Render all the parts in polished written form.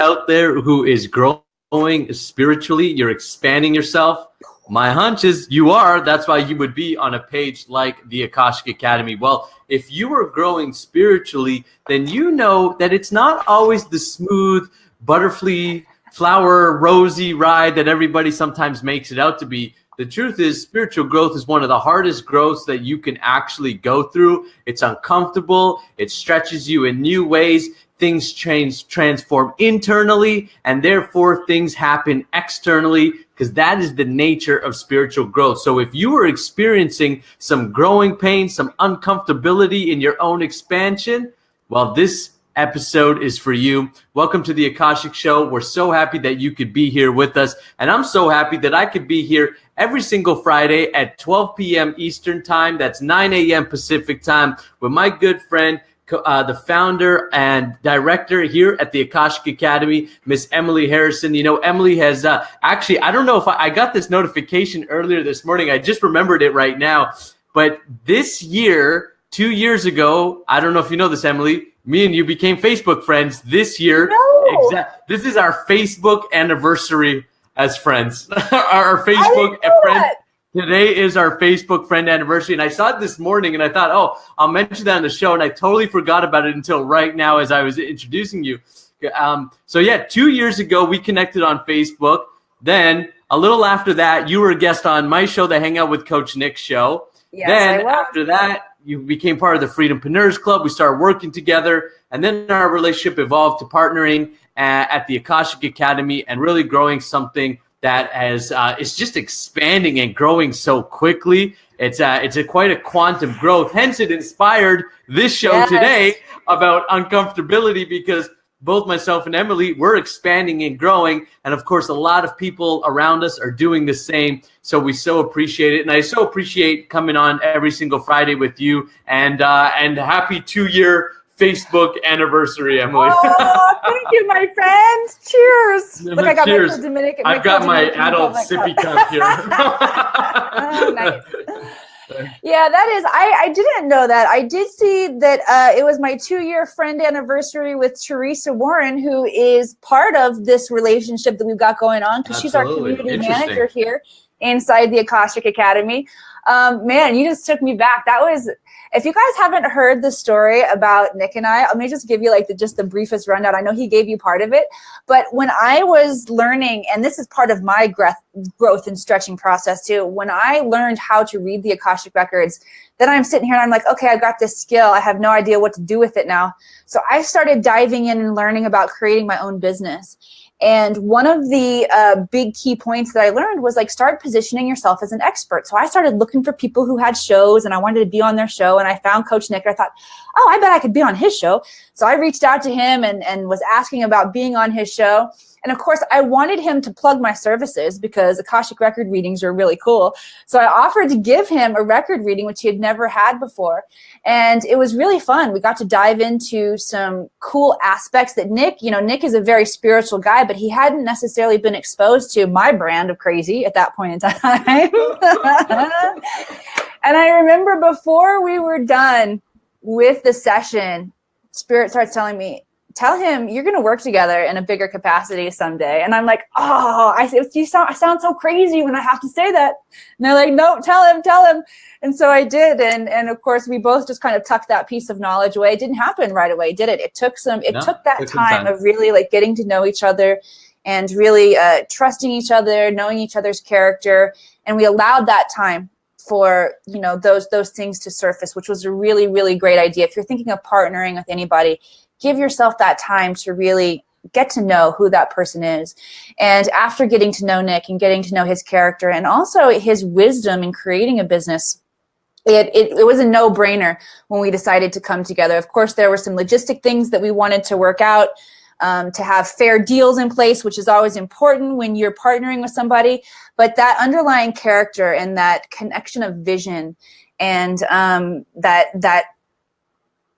out there who is growing spiritually, you're expanding yourself, my hunch is you are. That's why you would be on a page like the Akashic Academy. Well, if you are growing spiritually, then you know that it's not always the smooth, butterfly, flower, rosy ride that everybody sometimes makes it out to be. The truth is, spiritual growth is one of the hardest growths that you can actually go through. It's uncomfortable. It stretches you in new ways. Things transform internally, and therefore things happen externally, because that is the nature of spiritual growth. So if you are experiencing some growing pain, some uncomfortability in your own expansion, well, this episode is for you. Welcome to the Akashic Show. We're so happy that you could be here with us, and I'm so happy that I could be here every single Friday at 12 p.m. Eastern Time. That's 9 a.m. Pacific Time with my good friend, the founder and director here at the Akashic Academy, Miss Emily Harrison. You know, Emily has actually, I don't know if I got this notification earlier this morning. I just remembered it right now. But this year, 2 years ago, I don't know if you know this, Emily, me and you became Facebook friends this year. No. This is our Facebook anniversary as friends. Our Facebook friend. Today is our Facebook friend anniversary, and I saw it this morning, and I thought, oh, I'll mention that on the show, and I totally forgot about it until right now as I was introducing you. So yeah, 2 years ago, we connected on Facebook. Then a little after that, you were a guest on my show, the Hang Out with Coach Nick show. Yes, then after that, you became part of the Freedompreneurs Club. We started working together, and then our relationship evolved to partnering at the Akashic Academy and really growing something that is just expanding and growing so quickly. It's quite a quantum growth. Hence, it inspired this show today about uncomfortability, because both myself and Emily, we're expanding and growing. And of course, a lot of people around us are doing the same. So we so appreciate it. And I so appreciate coming on every single Friday with you. And happy 2-year Facebook anniversary, Emily. Oh, thank you, my friend. Cheers. Look, I got Cheers. my Dominican. I've got my adult sippy cup here. Oh, nice. Yeah, that is. I didn't know that. I did see that it was my 2-year friend anniversary with Teresa Warren, who is part of this relationship that we've got going on, because she's our community manager here inside the Akashic Academy. Man, you just took me back. That was. If you guys haven't heard the story about Nick and I, let me just give you like just the briefest rundown. I know he gave you part of it, but when I was learning, and this is part of my growth and stretching process too, when I learned how to read the Akashic Records, then I'm sitting here and I'm like, okay, I've got this skill. I have no idea what to do with it now. So I started diving in and learning about creating my own business. And one of the big key points that I learned was like, start positioning yourself as an expert. So I started looking for people who had shows, and I wanted to be on their show. And I found Coach Nick. I thought, oh, I bet I could be on his show. So I reached out to him and was asking about being on his show. And of course, I wanted him to plug my services because Akashic record readings are really cool. So I offered to give him a record reading, which he had never had before. And it was really fun. We got to dive into some cool aspects that Nick is a very spiritual guy, but he hadn't necessarily been exposed to my brand of crazy at that point in time. And I remember before we were done with the session, Spirit starts telling me, tell him you're going to work together in a bigger capacity someday. And I'm like, oh, I sound so crazy when I have to say that. And they're like, no, tell him. And so I did. And of course, we both just kind of tucked that piece of knowledge away. It didn't happen right away, did it? It took that time of really like getting to know each other and really trusting each other, knowing each other's character. And we allowed that time for, those things to surface, which was a really, really great idea. If you're thinking of partnering with anybody, give yourself that time to really get to know who that person is. And after getting to know Nick and getting to know his character and also his wisdom in creating a business, it was a no-brainer when we decided to come together. Of course, there were some logistic things that we wanted to work out, to have fair deals in place, which is always important when you're partnering with somebody. But that underlying character and that connection of vision and that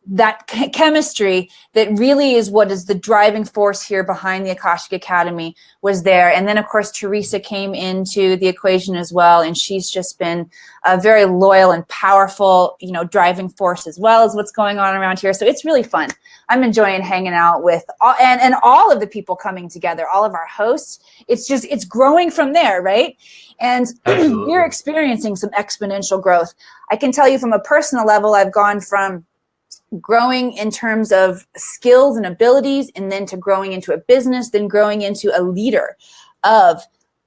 that chemistry that really is what is the driving force here behind the Akashic Academy was there. And then, of course, Teresa came into the equation as well, and she's just been a very loyal and powerful, driving force as well as what's going on around here. So it's really fun. I'm enjoying hanging out with all of the people coming together, all of our hosts. It's growing from there, right? And you're experiencing some exponential growth. I can tell you from a personal level, I've gone from growing in terms of skills and abilities, and then to growing into a business, then growing into a leader of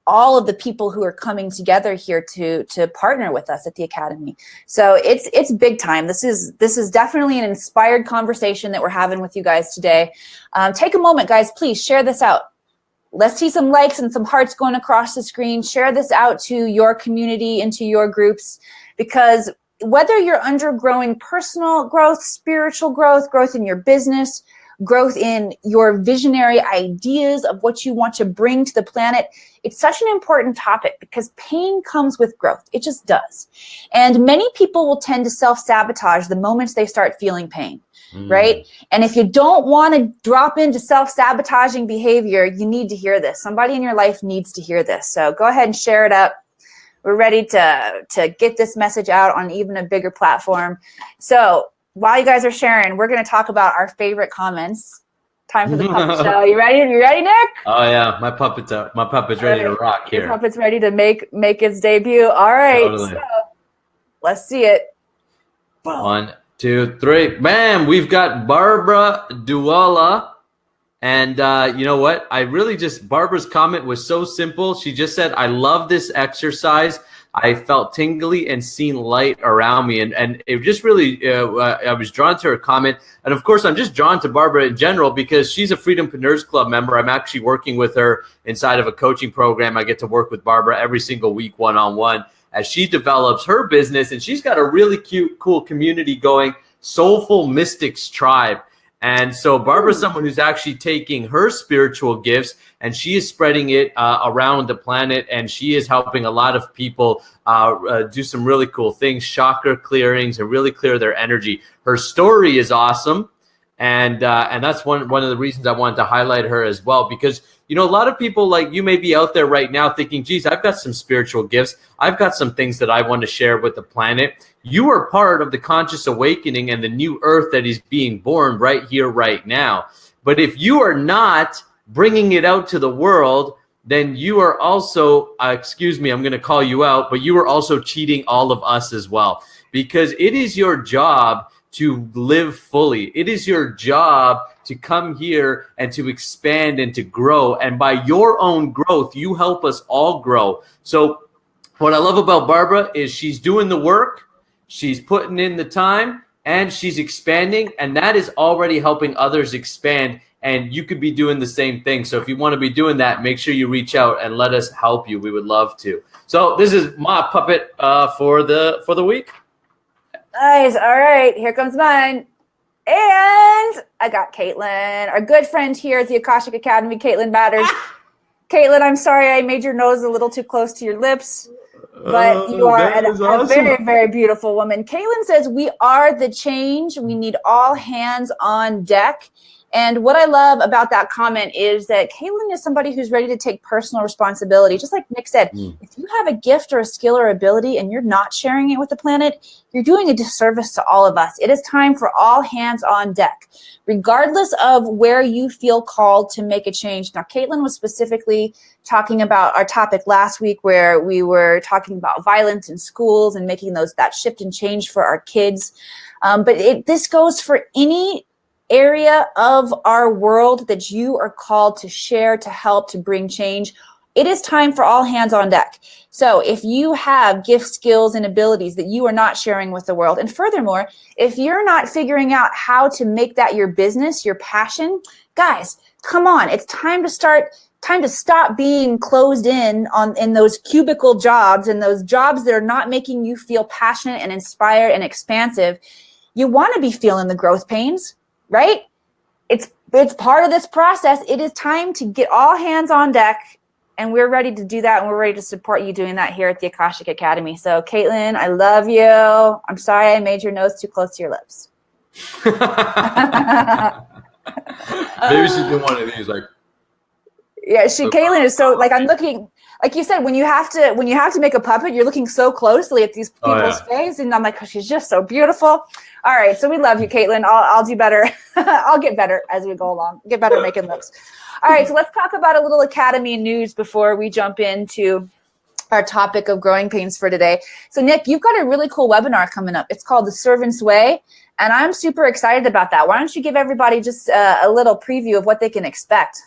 all of the people who are coming together here to partner with us at the Academy. So it's big time. This is definitely an inspired conversation that we're having with you guys today. Take a moment, guys, please share this out. Let's see some likes and some hearts going across the screen. Share this out to your community, into your groups, because whether you're undergoing personal growth, spiritual growth, growth in your business, growth in your visionary ideas of what you want to bring to the planet, it's such an important topic because pain comes with growth. It just does. And many people will tend to self-sabotage the moments they start feeling pain, right? And if you don't want to drop into self-sabotaging behavior, you need to hear this. Somebody in your life needs to hear this. So go ahead and share it up. We're ready to get this message out on even a bigger platform. So while you guys are sharing, we're going to talk about our favorite comments. Time for the puppet show. You ready? You ready, Nick? Oh yeah, my puppet's ready to rock here. Your puppet's ready to make its debut. All right, totally. So let's see it. Boom. 1, 2, 3. Bam! We've got Barbara Dualla. And you know what? Barbara's comment was so simple. She just said, I love this exercise. I felt tingly and seen light around me. And it just really, I was drawn to her comment. And of course, I'm just drawn to Barbara in general because she's a Freedompreneurs Club member. I'm actually working with her inside of a coaching program. I get to work with Barbara every single week, one-on-one, as she develops her business. And she's got a really cute, cool community going, Soulful Mystics Tribe. And so Barbara's someone who's actually taking her spiritual gifts and she is spreading it around the planet, and she is helping a lot of people do some really cool things, chakra clearings, and really clear their energy. Her story is awesome. And that's one of the reasons I wanted to highlight her as well, because, a lot of people like you may be out there right now thinking, geez, I've got some spiritual gifts. I've got some things that I want to share with the planet. You are part of the conscious awakening and the new earth that is being born right here, right now. But if you are not bringing it out to the world, then you are also, excuse me, I'm going to call you out, but you are also cheating all of us as well, because it is your job to live fully. It is your job to come here and to expand and to grow. And by your own growth, you help us all grow. So what I love about Barbara is she's doing the work, she's putting in the time, and she's expanding. And that is already helping others expand. And you could be doing the same thing. So if you want to be doing that, make sure you reach out and let us help you. We would love to. So this is my puppet for the week. Nice. All right, here comes mine. And I got Caitlin, our good friend here at the Akashic Academy, Caitlin Matters. Caitlin, I'm sorry I made your nose a little too close to your lips, but you are a very, very beautiful woman. Caitlin says, we are the change. We need all hands on deck. And what I love about that comment is that Caitlin is somebody who's ready to take personal responsibility. Just like Nick said, if you have a gift or a skill or ability and you're not sharing it with the planet, you're doing a disservice to all of us. It is time for all hands on deck, regardless of where you feel called to make a change. Now, Caitlin was specifically talking about our topic last week where we were talking about violence in schools and making that shift and change for our kids. But this goes for any area of our world that you are called to share, to help, to bring change. It is time for all hands on deck. So if you have gifts, skills, and abilities that you are not sharing with the world, and furthermore, if you're not figuring out how to make that your business, your passion, guys, come on. It's time to stop being closed in those cubicle jobs and those jobs that are not making you feel passionate and inspired and expansive. You want to be feeling the growth pains, right? It's part of this process. It is time to get all hands on deck, and we're ready to do that, and we're ready to support you doing that here at the Akashic Academy. So, Caitlin, I love you. I'm sorry I made your nose too close to your lips. Maybe she's doing one of these, like. Yeah, Caitlin is so, like, I'm looking, like you said, when you have to make a puppet, you're looking so closely at these people's face, and I'm like, oh, she's just so beautiful. All right, so we love you, Caitlin. I'll do better. I'll get better as we go along. Get better making lips. All right, so let's talk about a little Academy news before we jump into our topic of growing pains for today. So Nick, you've got a really cool webinar coming up. It's called The Servant's Way, and I'm super excited about that. Why don't you give everybody just a little preview of what they can expect?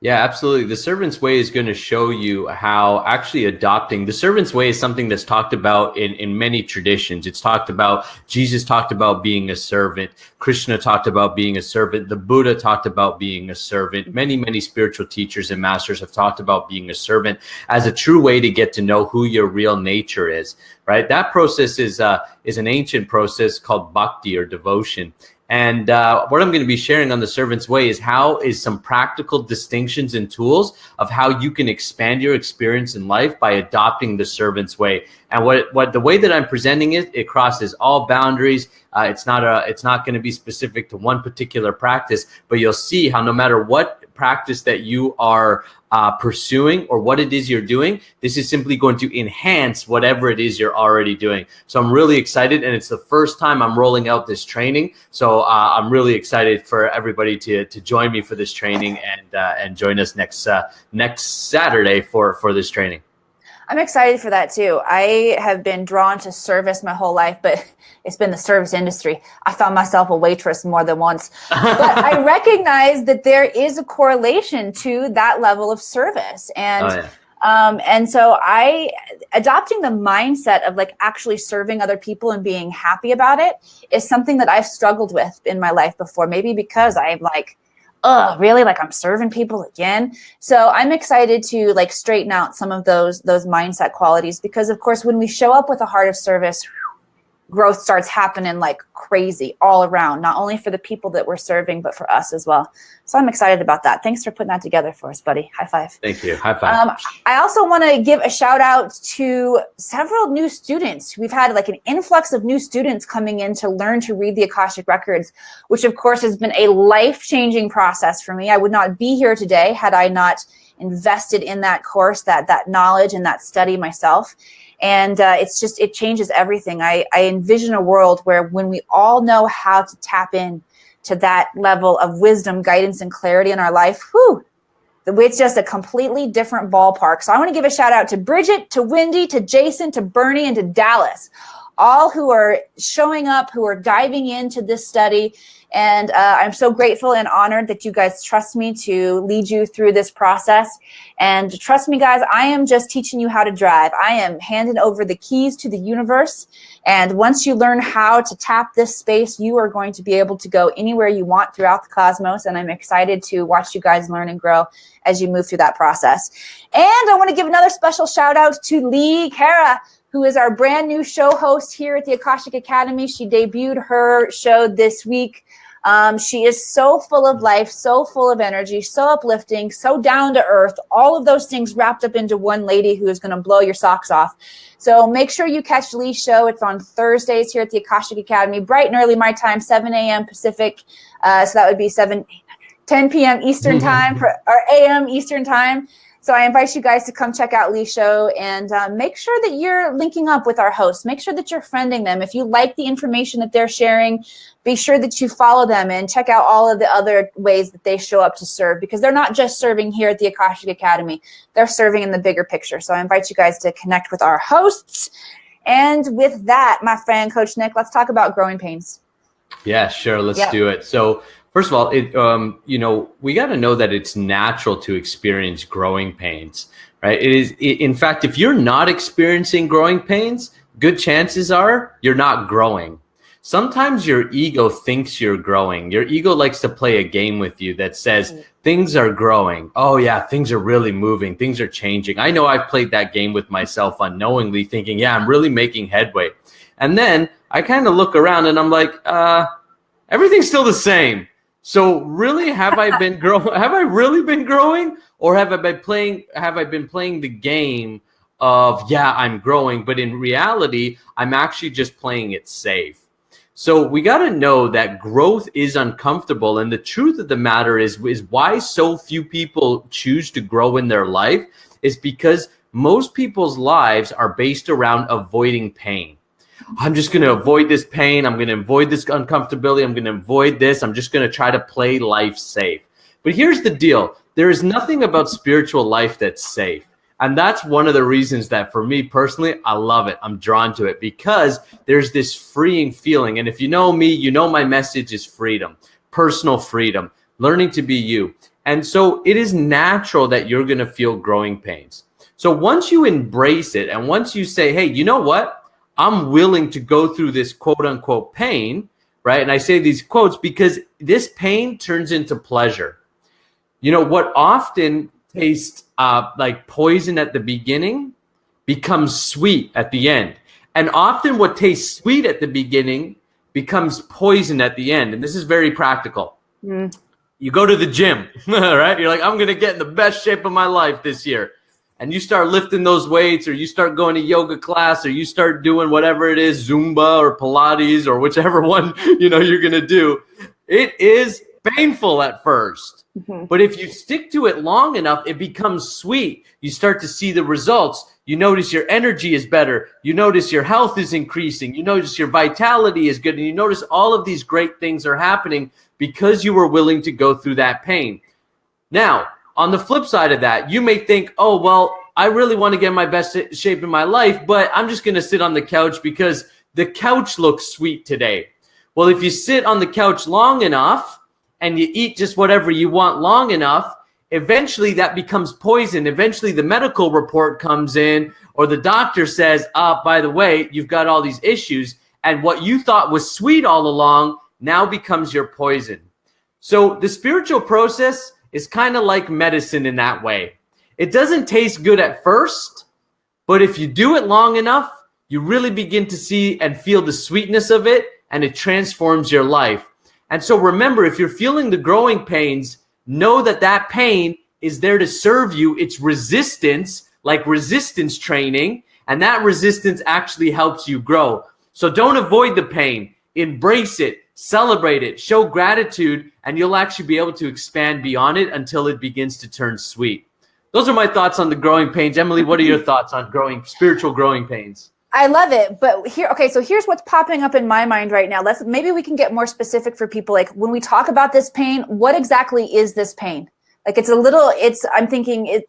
Yeah, absolutely. The Servant's Way is going to show you how actually adopting the Servant's Way is something that's talked about in many traditions. It's talked about, Jesus talked about being a servant. Krishna talked about being a servant. The Buddha talked about being a servant. Many, many spiritual teachers and masters have talked about being a servant as a true way to get to know who your real nature is, right? That process is an ancient process called bhakti or devotion. And what I'm going to be sharing on The Servant's Way is some practical distinctions and tools of how you can expand your experience in life by adopting The Servant's Way. And what the way that I'm presenting it crosses all boundaries. It's not going to be specific to one particular practice, but you'll see how no matter what practice that you are pursuing or what it is you're doing, this is simply going to enhance whatever it is you're already doing. So I'm really excited, and it's the first time I'm rolling out this training. So I'm really excited for everybody to join me for this training and join us next Saturday for this training. I'm excited for that too. I have been drawn to service my whole life, but it's been the service industry. I found myself a waitress more than once. But I recognize that there is a correlation to that level of service. And and so adopting the mindset of like actually serving other people and being happy about it is something that I've struggled with in my life before. Maybe because I'm like, oh, really? Like I'm serving people again? So I'm excited to like straighten out some of those mindset qualities, because of course, when we show up with a heart of service, growth starts happening like crazy all around, not only for the people that we're serving, but for us as well. So I'm excited about that. Thanks for putting that together for us, buddy. High five. Thank you. High five. I also want to give a shout out to several new students. We've had like an influx of new students coming in to learn to read the Akashic Records, which of course has been a life-changing process for me. I would not be here today had I not invested in that course, that knowledge and that study myself. And it changes everything. I envision a world where when we all know how to tap in to that level of wisdom, guidance, and clarity in our life, it's just a completely different ballpark. So I want to give a shout out to Bridget, to Wendy, to Jason, to Bernie, and to Dallas, all who are showing up, who are diving into this study. And I'm so grateful and honored that you guys trust me to lead you through this process. And trust me, guys, I am just teaching you how to drive. I am handing over the keys to the universe. And once you learn how to tap this space, you are going to be able to go anywhere you want throughout the cosmos. And I'm excited to watch you guys learn and grow as you move through that process. And I want to give another special shout out to Lee Kara, who is our brand new show host here at the Akashic Academy. She debuted her show this week. She is so full of life, so full of energy, so uplifting, so down to earth, all of those things wrapped up into one lady who is going to blow your socks off. So make sure you catch Lee's show. It's on Thursdays here at the Akashic Academy, bright and early my time, 7 a.m. Pacific. So that would be 10 p.m. Eastern time or a.m. Eastern time. So I invite you guys to come check out Lee's show and make sure that you're linking up with our hosts. Make sure that you're friending them. If you like the information that they're sharing, be sure that you follow them and check out all of the other ways that they show up to serve, because they're not just serving here at the Akashic Academy. They're serving in the bigger picture. So I invite you guys to connect with our hosts. And with that, my friend, Coach Nick, let's talk about growing pains. Yeah, sure. Let's do it. So first of all, we got to know that it's natural to experience growing pains, right? In fact, if you're not experiencing growing pains, good chances are you're not growing. Sometimes your ego thinks you're growing. Your ego likes to play a game with you that says things are growing. Oh yeah, things are really moving. Things are changing. I know I've played that game with myself unknowingly, thinking, yeah, I'm really making headway. And then I kind of look around and I'm like, everything's still the same. So really, have I been growing? Have I really been growing, or have I been playing the game of, yeah, I'm growing, but in reality, I'm actually just playing it safe. So we got to know that growth is uncomfortable. And the truth of the matter is why so few people choose to grow in their life is because most people's lives are based around avoiding pain. I'm just going to avoid this pain. I'm going to avoid this uncomfortability. I'm going to avoid this. I'm just going to try to play life safe. But here's the deal. There is nothing about spiritual life that's safe. And that's one of the reasons that for me personally, I love it. I'm drawn to it because there's this freeing feeling. And if you know me, you know my message is freedom, personal freedom, learning to be you. And so it is natural that you're going to feel growing pains. So once you embrace it and once you say, hey, you know what? I'm willing to go through this quote unquote pain, right? And I say these quotes because this pain turns into pleasure. You know, what often tastes like poison at the beginning becomes sweet at the end. And often what tastes sweet at the beginning becomes poison at the end. And this is very practical. You go to the gym, right? You're like, I'm going to get in the best shape of my life this year. And you start lifting those weights, or you start going to yoga class, or you start doing whatever it is, Zumba or Pilates or whichever one, you know, you're going to do. It is painful at first. But if you stick to it long enough, it becomes sweet. You start to see the results. You notice your energy is better. You notice your health is increasing. You notice your vitality is good. And you notice all of these great things are happening because you were willing to go through that pain. Now, on the flip side of that, you may think, oh, well, I really want to get my best shape in my life, but I'm just going to sit on the couch because the couch looks sweet today. Well, if you sit on the couch long enough and you eat just whatever you want long enough, eventually that becomes poison. Eventually the medical report comes in or the doctor says, by the way, you've got all these issues. And what you thought was sweet all along now becomes your poison. So the spiritual process is kind of like medicine in that way. It doesn't taste good at first, but if you do it long enough, you really begin to see and feel the sweetness of it, and it transforms your life. And so remember, if you're feeling the growing pains, know that that pain is there to serve you. It's resistance, like resistance training, and that resistance actually helps you grow. So don't avoid the pain. Embrace it. Celebrate it, show gratitude, and you'll actually be able to expand beyond it until it begins to turn sweet. Those are my thoughts on the growing pains. Emily, what are your thoughts on spiritual growing pains? I love it. But so here's what's popping up in my mind right now. Maybe we can get more specific for people. Like when we talk about this pain, what exactly is this pain? Like I'm thinking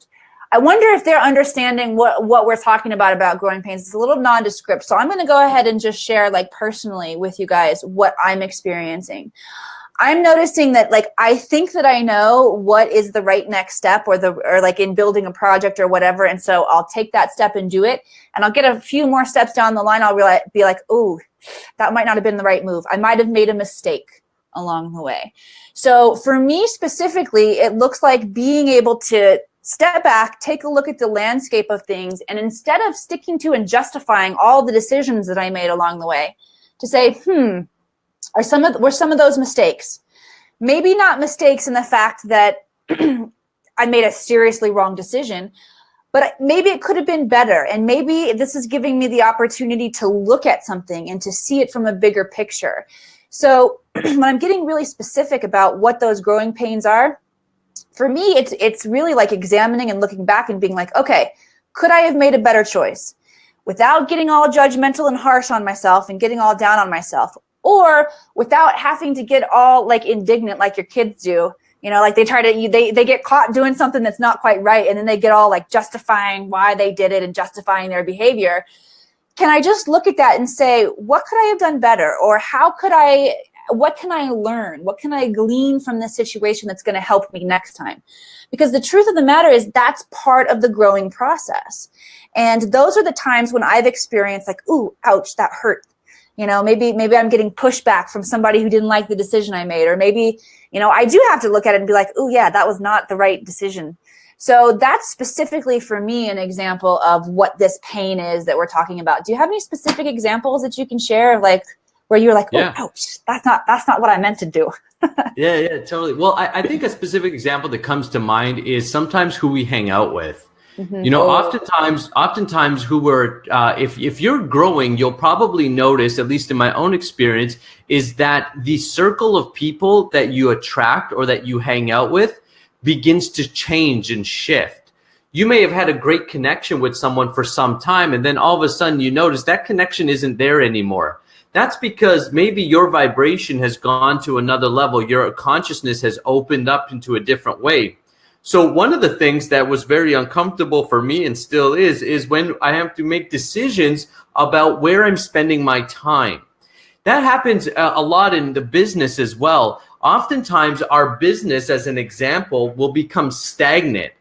I wonder if they're understanding what we're talking about growing pains. It's a little nondescript. So I'm going to go ahead and just share like personally with you guys what I'm experiencing. I'm noticing that like I think that I know what is the right next step or like in building a project or whatever. And so I'll take that step and do it. And I'll get a few more steps down the line. I'll be like, oh, that might not have been the right move. I might have made a mistake along the way. So for me specifically, it looks like being able to step back, take a look at the landscape of things, and instead of sticking to and justifying all the decisions that I made along the way, to say, were some of those mistakes? Maybe not mistakes in the fact that I made a seriously wrong decision, but maybe it could have been better. And maybe this is giving me the opportunity to look at something and to see it from a bigger picture. So when I'm getting really specific about what those growing pains are, for me, it's really like examining and looking back and being like, okay, could I have made a better choice without getting all judgmental and harsh on myself and getting all down on myself, or without having to get all like indignant like your kids do, you know, like they get caught doing something that's not quite right. And then they get all like justifying why they did it and justifying their behavior. Can I just look at that and say, what could I have done better? Or what can I learn? What can I glean from this situation that's going to help me next time? Because the truth of the matter is that's part of the growing process. And those are the times when I've experienced like, ooh, ouch, that hurt. You know, maybe I'm getting pushback from somebody who didn't like the decision I made. Or maybe, you know, I do have to look at it and be like, ooh, yeah, that was not the right decision. So that's specifically for me an example of what this pain is that we're talking about. Do you have any specific examples that you can share of like, where you're like, oh, ouch, that's not what I meant to do. Yeah, totally. Well, I think a specific example that comes to mind is sometimes who we hang out with. Mm-hmm. You know, oftentimes who were, if you're growing, you'll probably notice, at least in my own experience, is that the circle of people that you attract or that you hang out with begins to change and shift. You may have had a great connection with someone for some time, and then all of a sudden you notice that connection isn't there anymore. That's because maybe your vibration has gone to another level. Your consciousness has opened up into a different way. So one of the things that was very uncomfortable for me and still is when I have to make decisions about where I'm spending my time. That happens a lot in the business as well. Oftentimes our business, as an example, will become stagnant.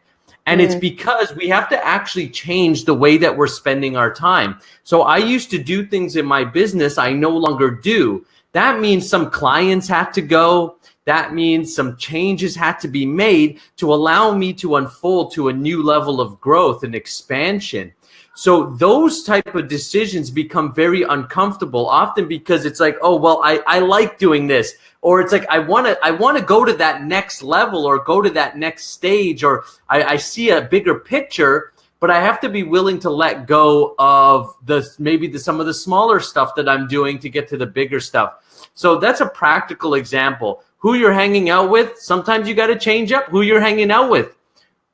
And it's because we have to actually change the way that we're spending our time. So I used to do things in my business I no longer do. That means some clients had to go. That means some changes had to be made to allow me to unfold to a new level of growth and expansion. So those type of decisions become very uncomfortable, often because it's like, oh, well, I like doing this. Or it's like, I want to go to that next level or go to that next stage, or I see a bigger picture, but I have to be willing to let go of some of the smaller stuff that I'm doing to get to the bigger stuff. So that's a practical example. Who you're hanging out with, sometimes you got to change up who you're hanging out with.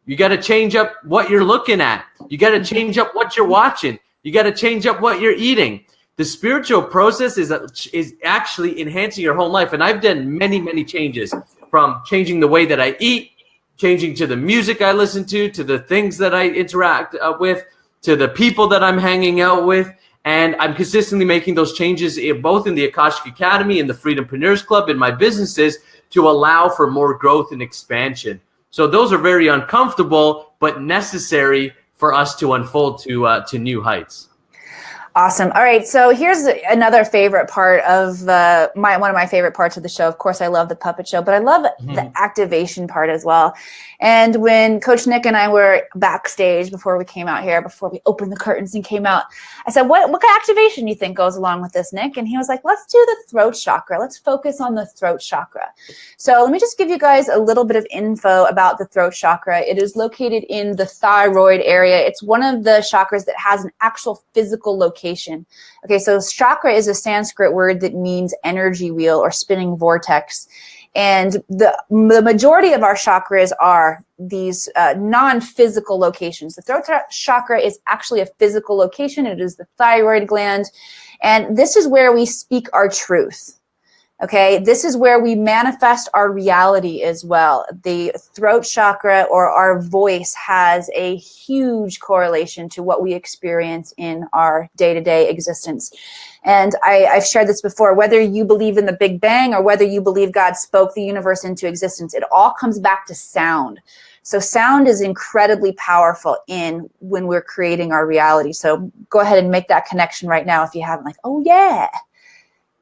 You got to change up what you're looking at. You got to change up what you're watching. You got to change up what you're eating. The spiritual process is actually enhancing your whole life. And I've done many, many changes, from changing the way that I eat, changing to the music I listen to the things that I interact with, to the people that I'm hanging out with. And I'm consistently making those changes both in the Akashic Academy and the Freedompreneurs Club in my businesses to allow for more growth and expansion. So those are very uncomfortable, but necessary for us to unfold to new heights. Awesome. All right. So here's another favorite part of one of my favorite parts of the show. Of course, I love the puppet show, but I love the activation part as well. And when Coach Nick and I were backstage before we came out here, before we opened the curtains and came out, I said, what kind of activation do you think goes along with this, Nick? And he was like, let's do the throat chakra. Let's focus on the throat chakra. So let me just give you guys a little bit of info about the throat chakra. It is located in the thyroid area. It's one of the chakras that has an actual physical location. Okay, so chakra is a Sanskrit word that means energy wheel or spinning vortex. And the majority of our chakras are these non-physical locations. The throat chakra is actually a physical location. It is the thyroid gland. And this is where we speak our truth. Okay, this is where we manifest our reality as well. The throat chakra, or our voice, has a huge correlation to what we experience in our day-to-day existence. And I've shared this before, whether you believe in the Big Bang or whether you believe God spoke the universe into existence, it all comes back to sound. So sound is incredibly powerful when we're creating our reality. So go ahead and make that connection right now if you haven't, like, oh yeah.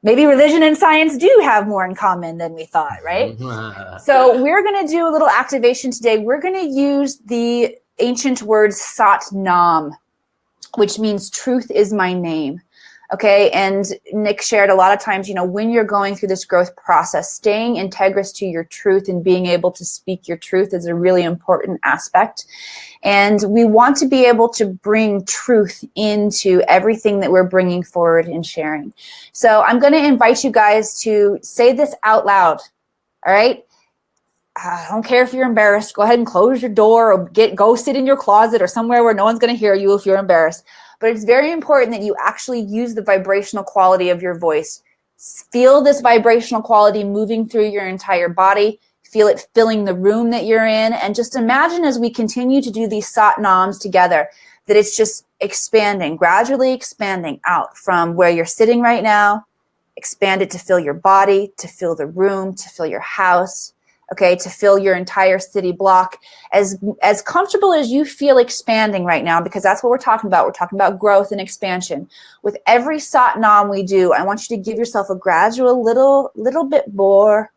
Maybe religion and science do have more in common than we thought, right? So we're going to do a little activation today. We're going to use the ancient word Sat Nam, which means truth is my name. Okay, and Nick shared a lot of times, when you're going through this growth process, staying integrous to your truth and being able to speak your truth is a really important aspect. And we want to be able to bring truth into everything that we're bringing forward and sharing. So I'm going to invite you guys to say this out loud, all right? I don't care if you're embarrassed. Go ahead and close your door or go sit in your closet or somewhere where no one's going to hear you if you're embarrassed. But it's very important that you actually use the vibrational quality of your voice. Feel this vibrational quality moving through your entire body. Feel it filling the room that you're in. And just imagine, as we continue to do these Sat Nams together, that it's just expanding, gradually expanding out from where you're sitting right now. Expand it to fill your body, to fill the room, to fill your house. Okay, to fill your entire city block, as comfortable as you feel expanding right now, because that's what we're talking about. We're talking about growth and expansion. With every Sat Nam we do, I want you to give yourself a gradual little bit more,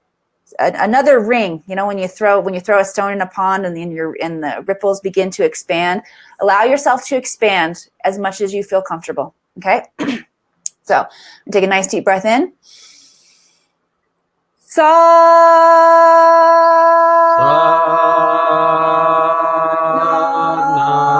another ring. When you throw a stone in a pond and the ripples begin to expand, allow yourself to expand as much as you feel comfortable. Okay, so take a nice deep breath in. Sa na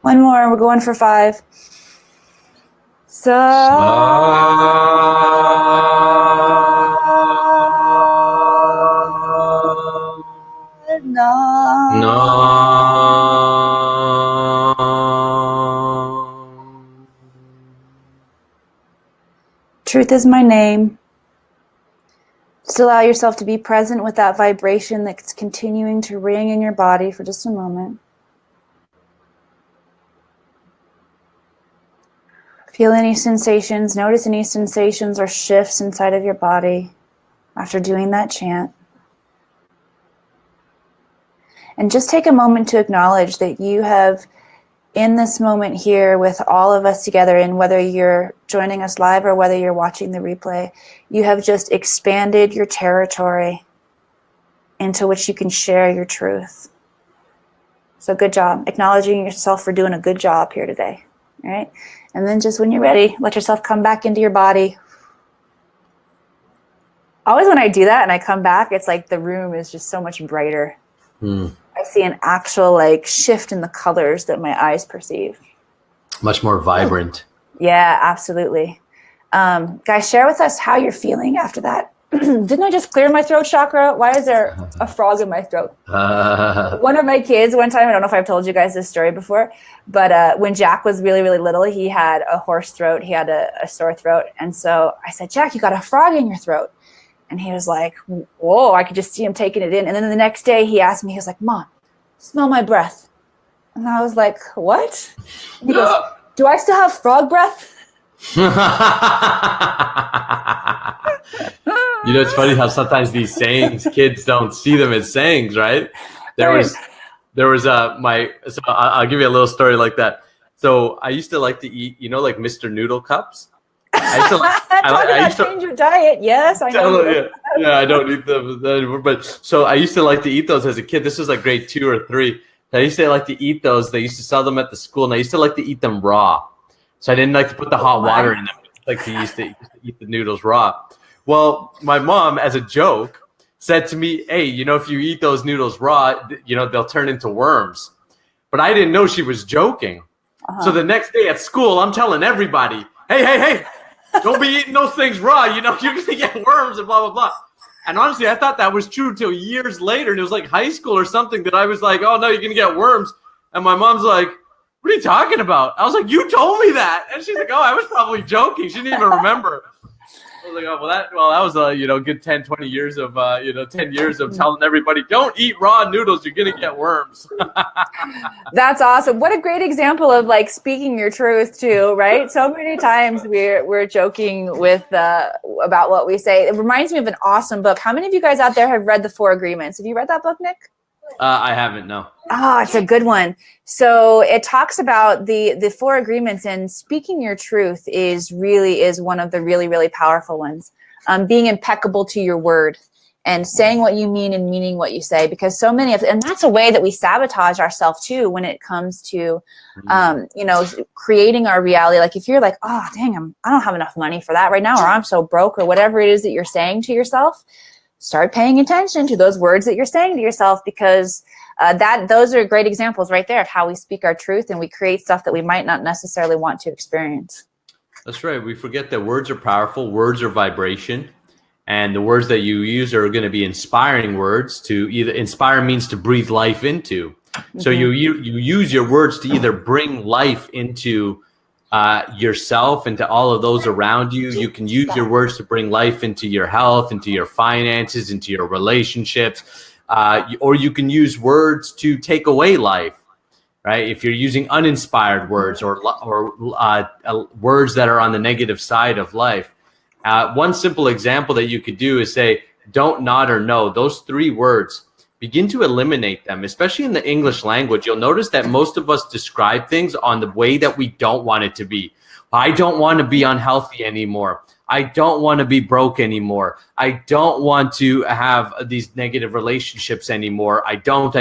One more. We're going for 5. Truth is my name. Just allow yourself to be present with that vibration that's continuing to ring in your body for just a moment. Feel any sensations, notice any sensations or shifts inside of your body after doing that chant. And just take a moment to acknowledge that you have, in this moment here with all of us together, and whether you're joining us live or whether you're watching the replay, you have just expanded your territory into which you can share your truth. So good job. Acknowledging yourself for doing a good job here today. All right? And then just when you're ready, let yourself come back into your body. Always when I do that and I come back, it's like the room is just so much brighter. I see an actual like shift in the colors that my eyes perceive. Much more vibrant. Yeah, absolutely. Guys, share with us how you're feeling after that. Didn't I just clear my throat chakra? Why is there a frog in my throat? One of my kids one time, I don't know if I've told you guys this story before, but when Jack was really, really little, he had a hoarse throat. He had a sore throat. And so I said, Jack, you got a frog in your throat. And he was like, whoa, I could just see him taking it in. And then the next day he asked me, he was like, Mom, smell my breath. And I was like, what? And he goes, do I still have frog breath? You know, it's funny how sometimes these sayings, kids don't see them as sayings, right? I'll give you a little story like that. So I used to like to eat, you know, like Mr. Noodle cups. I used to change your diet. Yes, I know. Yeah, I don't eat them anymore. But so I used to like to eat those as a kid. This was like grade 2 or 3. I used to like to eat those. They used to sell them at the school, and I used to like to eat them raw. So I didn't like to put the hot water in them. Like to used to eat the noodles raw. Well, my mom, as a joke, said to me, hey, you know, if you eat those noodles raw, you know, they'll turn into worms. But I didn't know she was joking. So the next day at school, I'm telling everybody, hey, don't be eating those things raw. You know, you're going to get worms and blah, blah, blah. And honestly, I thought that was true till years later. And it was like high school or something that I was like, oh, no, you're going to get worms. And my mom's like, what are you talking about? I was like, you told me that. And she's like, oh, I was probably joking. She didn't even remember. I was like, oh, that was you know, good 10, 20 years of, 10 years of telling everybody, don't eat raw noodles. You're going to get worms. That's awesome. What a great example of like speaking your truth too, right? So many times we're joking with about what we say. It reminds me of an awesome book. How many of you guys out there have read The 4 Agreements? Have you read that book, Nick? I haven't, no. Oh, it's a good one. So it talks about the 4 agreements, and speaking your truth is one of the really, really powerful ones. Being impeccable to your word and saying what you mean and meaning what you say, because so many and that's a way that we sabotage ourselves too when it comes to, creating our reality. Like if you're like, oh, dang, I don't have enough money for that right now, or I'm so broke, or whatever it is that you're saying to yourself, start paying attention to those words that you're saying to yourself, because those are great examples right there of how we speak our truth and we create stuff that we might not necessarily want to experience. That's right. We forget that words are powerful. Words are vibration. And the words that you use are going to be inspiring words. To either inspire means to breathe life into. So you use your words to either bring life into yourself and to all of those around you. You can use your words to bring life into your health, into your finances, into your relationships, or you can use words to take away life. Right? If you're using uninspired words or words that are on the negative side of life, one simple example that you could do is say, don't, not, or no. Those 3 words, begin to eliminate them, especially in the English language. You'll notice that most of us describe things on the way that we don't want it to be. I don't want to be unhealthy anymore. I don't want to be broke anymore. I don't want to have these negative relationships anymore. I don't.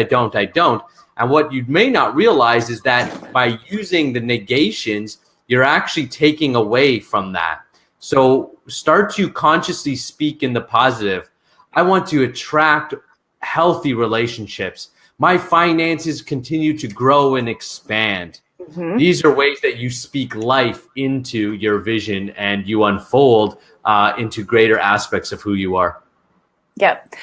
And what you may not realize is that by using the negations, you're actually taking away from that. So start to consciously speak in the positive. I want to attract healthy relationships. My finances continue to grow and expand. Mm-hmm. These are ways that you speak life into your vision and you unfold into greater aspects of who you are. Yep.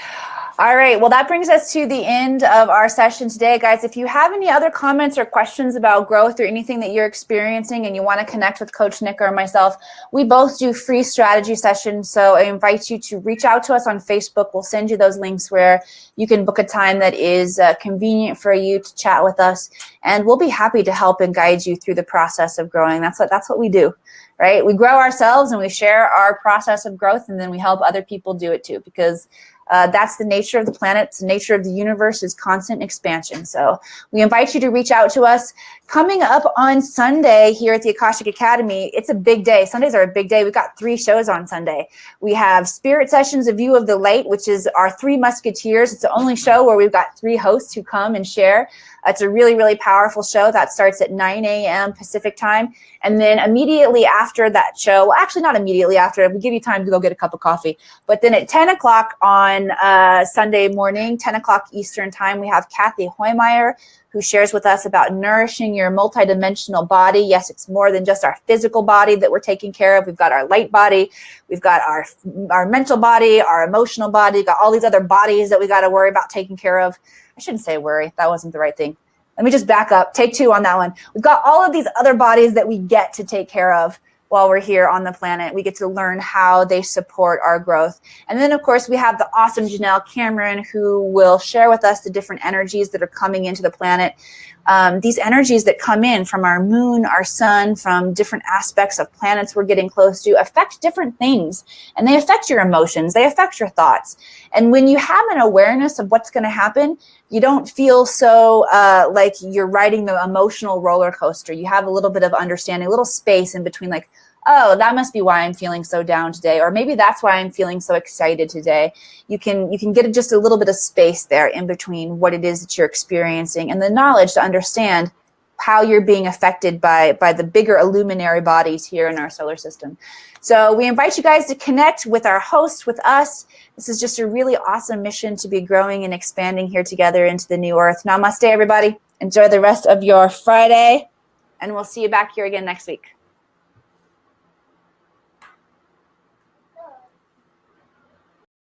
All right. Well, that brings us to the end of our session today, guys. If you have any other comments or questions about growth or anything that you're experiencing and you want to connect with Coach Nick or myself, we both do free strategy sessions. So I invite you to reach out to us on Facebook. We'll send you those links where you can book a time that is convenient for you to chat with us. And we'll be happy to help and guide you through the process of growing. That's what we do. Right? We grow ourselves and we share our process of growth, and then we help other people do it too, because that's the nature of the planet. It's the nature of the universe, is constant expansion. So we invite you to reach out to us. Coming up on Sunday here at the Akashic Academy, it's a big day. Sundays are a big day. We've got 3 shows on Sunday. We have Spirit Sessions, A View of the Light, which is our 3 Musketeers. It's the only show where we've got 3 hosts who come and share. It's a really, really powerful show that starts at 9 a.m. Pacific time. And then immediately after that show, well, actually not immediately after, we give you time to go get a cup of coffee. But then at 10 o'clock on Sunday morning, 10 o'clock Eastern time, we have Kathy Hoymeyer, who shares with us about nourishing your multidimensional body. Yes, it's more than just our physical body that we're taking care of. We've got our light body. We've got our mental body, our emotional body. We've got all these other bodies that we got to worry about taking care of. I shouldn't say worry. That wasn't the right thing. Let me just back up. Take 2 on that one. We've got all of these other bodies that we get to take care of while we're here on the planet. We get to learn how they support our growth. And then, of course, we have the awesome Janelle Cameron, who will share with us the different energies that are coming into the planet. These energies that come in from our moon, our sun, from different aspects of planets we're getting close to affect different things. And they affect your emotions. They affect your thoughts. And when you have an awareness of what's going to happen, you don't feel so like you're riding the emotional roller coaster. You have a little bit of understanding, a little space in between, like, oh, that must be why I'm feeling so down today. Or maybe that's why I'm feeling so excited today. You can get just a little bit of space there in between what it is that you're experiencing, and the knowledge to understand how you're being affected by the bigger illuminary bodies here in our solar system. So we invite you guys to connect with our hosts, with us. This is just a really awesome mission to be growing and expanding here together into the new earth. Namaste, everybody. Enjoy the rest of your Friday, and we'll see you back here again next week.